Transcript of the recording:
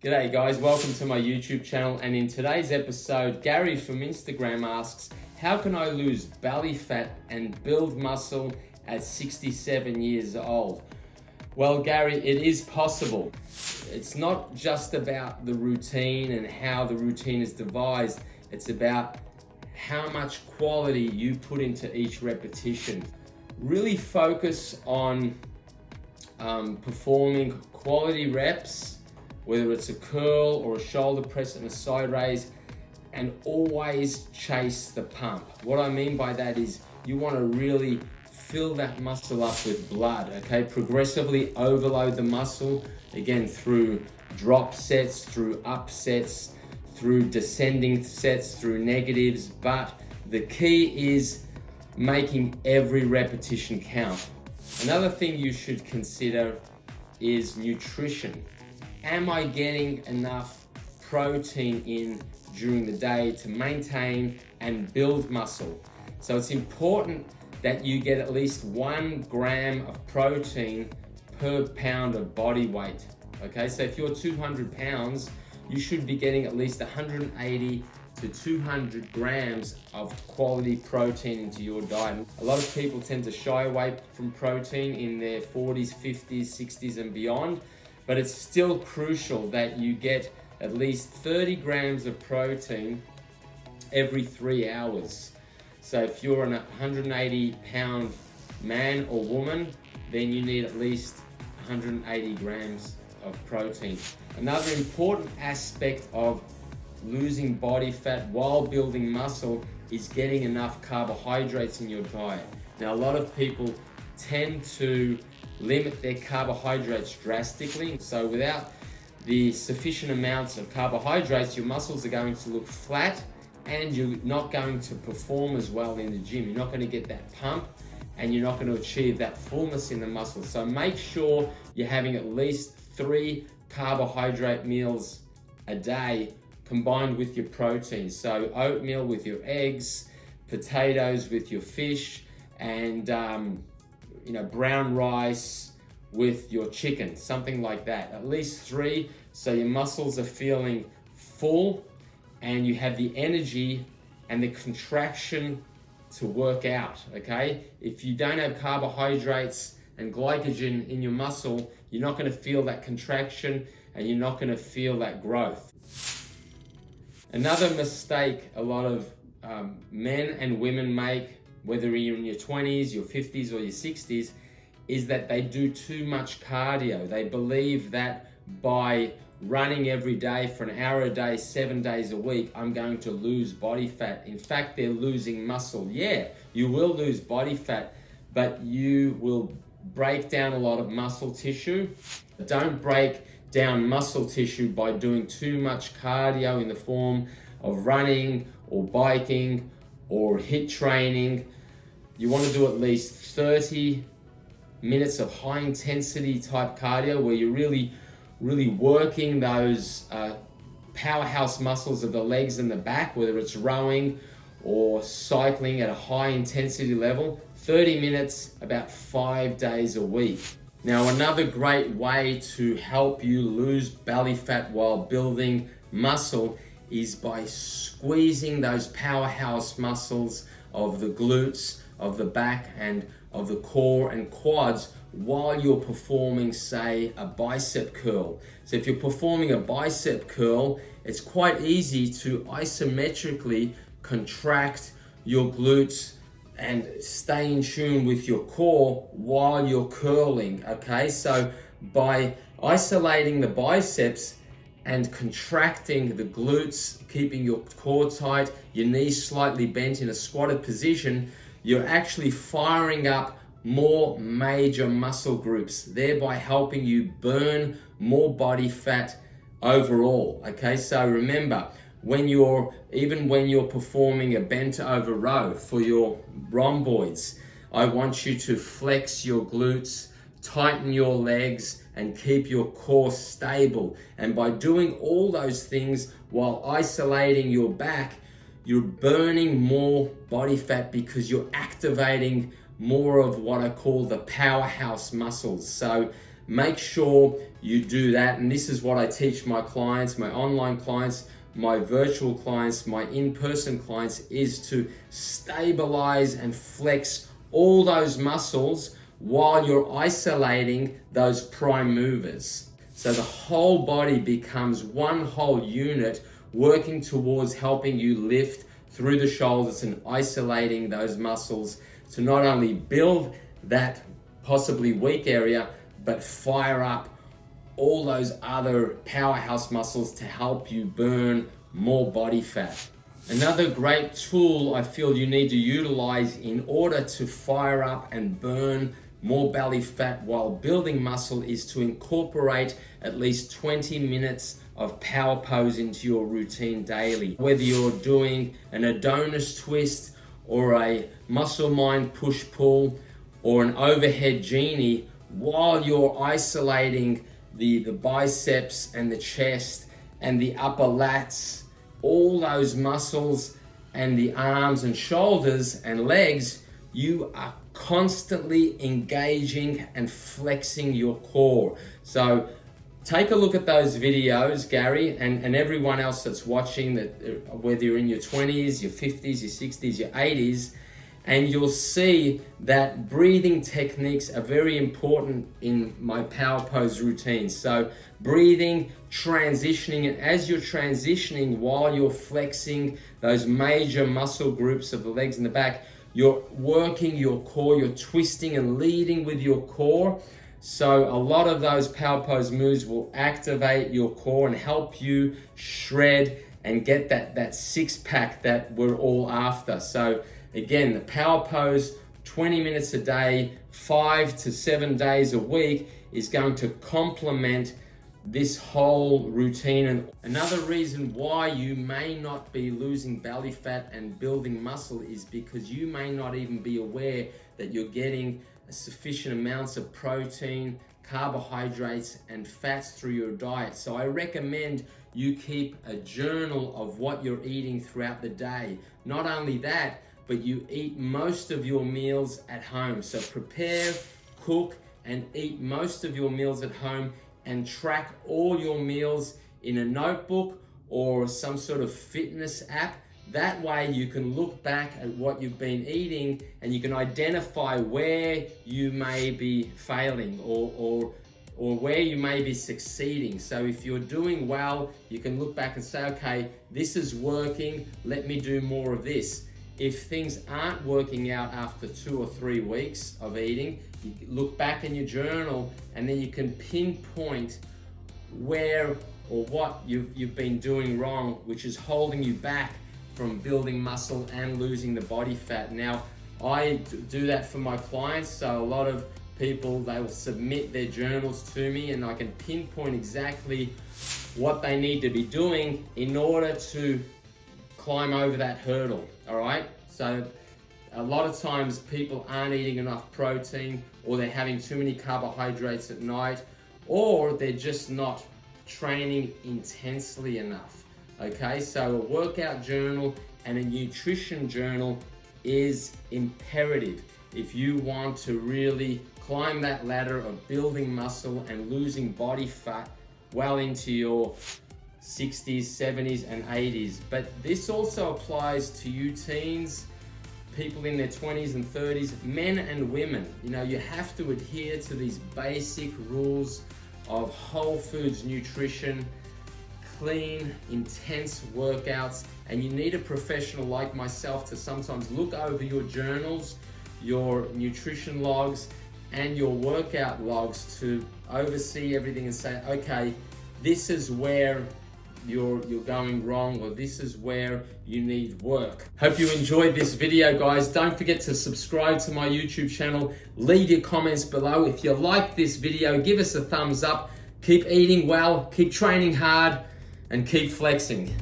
G'day guys, welcome to my YouTube channel, and in today's episode, Gary from Instagram asks, how can I lose belly fat and build muscle at 67 years old? Well, Gary, it is possible. It's not just about the routine and how the routine is devised, it's about how much quality you put into each repetition. Really focus on performing quality reps, whether it's a curl or a shoulder press and a side raise, and always chase the pump. What I mean by that is you want to really fill that muscle up with blood, okay? Progressively overload the muscle, again, through drop sets, through up sets, through descending sets, through negatives, but the key is making every repetition count. Another thing you should consider is nutrition. Am I getting enough protein in during the day to maintain and build muscle? So it's important that you get at least 1 gram of protein per pound of body weight. Okay, so if you're 200 pounds, you should be getting at least 180 to 200 grams of quality protein into your diet. A lot of people tend to shy away from protein in their 40s, 50s, 60s and beyond, but it's still crucial that you get at least 30 grams of protein every 3 hours. So if you're a 180 pound man or woman, then you need at least 180 grams of protein. Another important aspect of losing body fat while building muscle is getting enough carbohydrates in your diet. Now, a lot of people tend to limit their carbohydrates drastically. So without the sufficient amounts of carbohydrates, your muscles are going to look flat and you're not going to perform as well in the gym. You're not going to get that pump and you're not going to achieve that fullness in the muscle. So make sure you're having at least 3 carbohydrate meals a day combined with your protein. So oatmeal with your eggs, potatoes with your fish, and brown rice with your chicken, something like that. At least 3, so your muscles are feeling full and you have the energy and the contraction to work out, okay? If you don't have carbohydrates and glycogen in your muscle, you're not gonna feel that contraction and you're not gonna feel that growth. Another mistake a lot of men and women make, whether you're in your 20s, your 50s, or your 60s, is that they do too much cardio. They believe that by running every day for an hour a day, 7 days a week, I'm going to lose body fat. In fact, they're losing muscle. Yeah, you will lose body fat, but you will break down a lot of muscle tissue. Don't break down muscle tissue by doing too much cardio in the form of running or biking or HIIT training. You want to do at least 30 minutes of high intensity type cardio where you're really working those powerhouse muscles of the legs and the back, whether it's rowing or cycling at a high intensity level. 30 minutes, about 5 days a week. Now, another great way to help you lose belly fat while building muscle is by squeezing those powerhouse muscles of the glutes, of the back, and of the core and quads while you're performing, say, a bicep curl. So if you're performing a bicep curl, it's quite easy to isometrically contract your glutes and stay in tune with your core while you're curling, okay? So by isolating the biceps and contracting the glutes, keeping your core tight, your knees slightly bent in a squatted position, you're actually firing up more major muscle groups, thereby helping you burn more body fat overall, okay? So remember, even when you're performing a bent over row for your rhomboids, I want you to flex your glutes, tighten your legs, and keep your core stable. And by doing all those things while isolating your back, you're burning more body fat because you're activating more of what I call the powerhouse muscles. So make sure you do that. And this is what I teach my clients, my online clients, my virtual clients, my in-person clients, is to stabilize and flex all those muscles while you're isolating those prime movers. So the whole body becomes one whole unit working towards helping you lift through the shoulders and isolating those muscles to not only build that possibly weak area, but fire up all those other powerhouse muscles to help you burn more body fat. Another great tool I feel you need to utilize in order to fire up and burn more belly fat while building muscle is to incorporate at least 20 minutes of power pose into your routine daily. Whether you're doing an Adonis twist or a muscle mind push-pull or an overhead genie, while you're isolating the biceps and the chest and the upper lats, all those muscles and the arms and shoulders and legs, you are constantly engaging and flexing your core. So take a look at those videos, Gary, and everyone else that's watching, that whether you're in your 20s, your 50s, your 60s, your 80s, and you'll see that breathing techniques are very important in my power pose routine. So breathing, transitioning, and as you're transitioning while you're flexing those major muscle groups of the legs and the back, you're working your core, you're twisting and leading with your core. So a lot of those power pose moves will activate your core and help you shred and get that six pack that we're all after. So again, the power pose, 20 minutes a day, 5 to 7 days a week, is going to complement this whole routine. And another reason why you may not be losing belly fat and building muscle is because you may not even be aware that you're getting sufficient amounts of protein, carbohydrates, and fats through your diet. So I recommend you keep a journal of what you're eating throughout the day. Not only that, but you eat most of your meals at home. So prepare, cook, and eat most of your meals at home, and track all your meals in a notebook or some sort of fitness app. That way you can look back at what you've been eating and you can identify where you may be failing or where you may be succeeding. So if you're doing well, you can look back and say, okay, this is working, let me do more of this. If things aren't working out after 2 or 3 weeks of eating, you look back in your journal and then you can pinpoint where or what you've been doing wrong, which is holding you back from building muscle and losing the body fat. Now, I do that for my clients. So a lot of people, they will submit their journals to me and I can pinpoint exactly what they need to be doing in order to climb over that hurdle, all right? So a lot of times people aren't eating enough protein, or they're having too many carbohydrates at night, or they're just not training intensely enough, okay? So a workout journal and a nutrition journal is imperative if you want to really climb that ladder of building muscle and losing body fat well into your 60s, 70s, and 80s. But this also applies to you teens, people in their 20s and 30s, men and women. You know, you have to adhere to these basic rules of whole foods nutrition, clean, intense workouts, and you need a professional like myself to sometimes look over your journals, your nutrition logs, and your workout logs to oversee everything and say, okay, this is where you're going wrong, or this is where you need work. Hope you enjoyed this video, guys. Don't forget to subscribe to my YouTube channel. Leave your comments below. If you like this video, give us a thumbs up. Keep eating well, keep training hard, and keep flexing.